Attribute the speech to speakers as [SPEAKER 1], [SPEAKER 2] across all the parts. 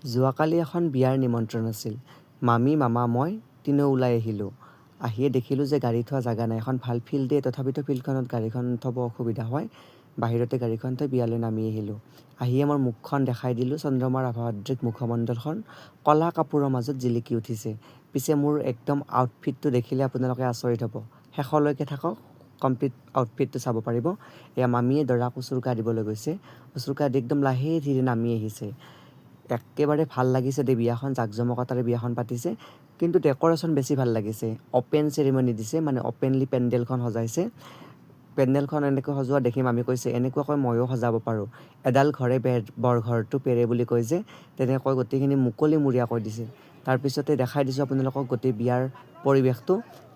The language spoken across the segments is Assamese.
[SPEAKER 1] যোৱাকালি এখন বিয়াৰ নিমন্ত্ৰণ আছিল। মামী, মামা, মই তিনিও ওলাই আহিলোঁ। আহিয়ে দেখিলোঁ যে গাড়ী থোৱা জাগা নাই। এখন ভাল ফিল্ডে, তথাপিতো ফিল্ডখনত গাড়ীখন থ'ব অসুবিধা হয়। বাহিৰতে গাড়ীখন থৈ বিয়ালৈ নামি আহিলোঁ। আহিয়ে মোৰ মুখখন দেখাই দিলোঁ। চন্দ্ৰমাৰ আভাদ্ৰিক মুখমণ্ডলখন ক'লা কাপোৰৰ মাজত জিলিকি উঠিছে। পিছে মোৰ একদম আউটফিটটো দেখিলে আপোনালোকে আচৰিত হ'ব। শেষলৈকে থাকক, কমপ্লিট আউটফিটটো চাব পাৰিব। এয়া মামীয়ে দৰাক উচুৰ্কা দিবলৈ গৈছে। উচুৰ্কা দি একদম লাহে ধীৰে নামি আহিছে। একেবাৰে ভাল লাগিছে দেই, বিয়াখন জাকজমকতাৰে বিয়াখন পাতিছে, কিন্তু ডেক'ৰেশ্যন বেছি ভাল লাগিছে। অ'পেন চেৰিমনি দিছে, মানে অ'পেনলি পেণ্ডেলখন সজাইছে। পেণ্ডেলখন এনেকৈ সজোৱা দেখি মামী কৈছে, এনেকুৱাকৈ ময়ো সজাব পাৰোঁ। এডাল ঘৰে বৰঘৰটো পেৰে বুলি কয় যে, তেনেকৈ গোটেইখিনি মুকলিমূৰীয়াকৈ দিছে। তাৰপিছতে দেখাই দিছোঁ আপোনালোকক গোটেই বিয়াৰ পৰিৱেশটো।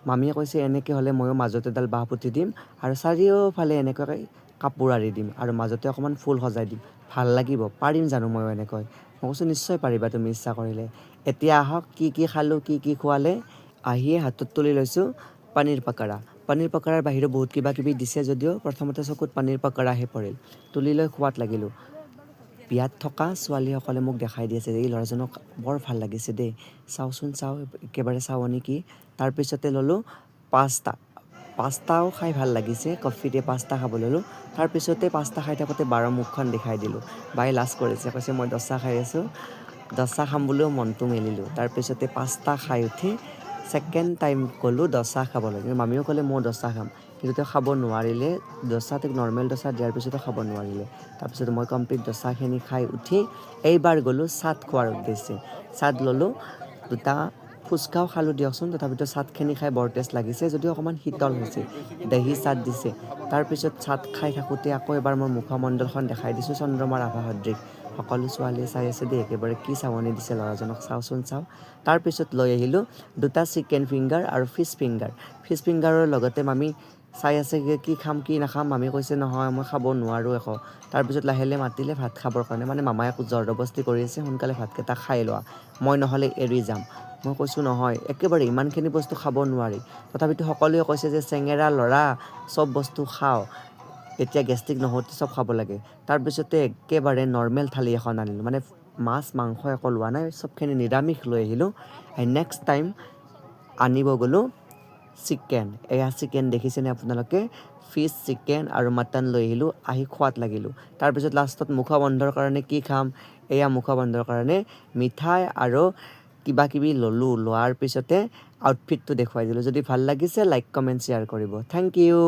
[SPEAKER 1] মামীয়ে কৈছে, এনেকৈ হ'লে ময়ো মাজত এডাল বাঁহ পুতি দিম আৰু চাৰিওফালে এনেকুৱাকৈ কাপোৰ আঁৰি দিম আৰু মাজতে অকণমান ফুল সজাই দিম। ভাল লাগিব, পাৰিম জানো ময়ো এনেকৈ? মই কৈছোঁ, নিশ্চয় পাৰিবা তুমি ইচ্ছা কৰিলে। এতিয়া আহক, কি কি খালোঁ, কি কি খোৱালে। আহিয়ে হাতত তুলি লৈছোঁ পনীৰ পকৰা। পনীৰ পকৰাৰ বাহিৰেও বহুত কিবা কিবি দিছে যদিও প্ৰথমতে চকুত পনীৰ পকৰাহে পৰিল। তুলি লৈ খোৱাত লাগিলোঁ। বিয়াত থকা ছোৱালীসকলে মোক দেখাই দি আছে যে এই ল'ৰাজনক বৰ ভাল লাগিছে দেই, চাওঁচোন চাওঁ, একেবাৰে চাওঁ নেকি। তাৰপিছতে ল'লোঁ পাস্তা। পাস্তাও খাই ভাল লাগিছে, কফিতে পাস্তা খাব ল'লোঁ। তাৰপিছতে পাস্তা খাই থাকোঁতে বাৰ মুখখন দেখাই দিলোঁ। বায়ে লাজ কৰিছে, কৈছে মই দচা খাই আছোঁ। দচা খাম বুলিও মনটো মেলিলোঁ। তাৰপিছতে পাস্তা খাই উঠি ছেকেণ্ড টাইম গ'লোঁ দচা খাবলৈ। কিন্তু মামীও ক'লে মই দচা খাম, কিন্তু তেওঁ খাব নোৱাৰিলে। দচাটো নৰ্মেল দচা দিয়াৰ পিছতো খাব নোৱাৰিলে। তাৰপিছত মই কমপ্লিট দচাখিনি খাই উঠি এইবাৰ গ'লোঁ চাট খোৱাৰ উদ্দেশ্যে। চাট ল'লোঁ, দুটা ফুচকাও খালোঁ দিয়কচোন, তথাপিতো চাটখিনি খাই বৰ টেষ্ট লাগিছে, যদিও অকণমান শীতল হৈছে। দহি চাট দিছে। তাৰপিছত চাট খাই থাকোঁতে আকৌ এবাৰ মোৰ মুখমণ্ডলখন দেখাই দিছোঁ চন্দ্ৰমাৰ আভাদ্ৰিক। সকলো ছোৱালীয়ে চাই আছে দেই, একেবাৰে কি চাৱনি দিছে ল'ৰাজনক, চাওঁচোন চাওঁ। তাৰপিছত লৈ আহিলোঁ দুটা চিকেন ফিংগাৰ আৰু ফিছ ফিংগাৰ। ফিছ ফিংগাৰৰ লগতে মামী চাই আছে কি খাম কি নাখাম। মামী কৈছে, নহয় মই খাব নোৱাৰোঁ একো। তাৰপিছত লাহে লাহে মাতিলে ভাত খাবৰ কাৰণে, মানে মামাই একো জবৰদস্তি কৰি আছে, সোনকালে ভাতকেইটা খাই লোৱা, মই নহ'লে এৰি যাম। মই কৈছোঁ, নহয় একেবাৰে ইমানখিনি বস্তু খাব নোৱাৰি। তথাপিতো সকলোৱে কৈছে যে চেঙেৰা ল'ৰা, চব বস্তু খাওঁ, এতিয়া গেষ্ট্ৰিক নহওঁতে চব খাব লাগে। তাৰপিছতে একেবাৰে নৰ্মেল থালি এখন আনিলোঁ, মানে মাছ মাংস একো লোৱা নাই, চবখিনি নিৰামিষ লৈ আহিলোঁ। নেক্সট টাইম আনিব গ'লোঁ চিকেন। এয়া চিকেন দেখিছেনে আপোনালোকে, ফিছ, চিকেন আৰু মাটন লৈ আহিলোঁ। আহি খোৱাত লাগিলোঁ। তাৰপিছত লাষ্টত মুখবন্ধৰ কাৰণে কি খাম, এয়া মুখবন্ধৰ কাৰণে মিঠাই আৰু কিবা কিবি ল'লোঁ। লোৱাৰ পিছতে আউটফিটটো দেখুৱাই দিলোঁ। যদি ভাল লাগিছে লাইক কমেণ্ট শ্বেয়াৰ কৰিব। Thank U.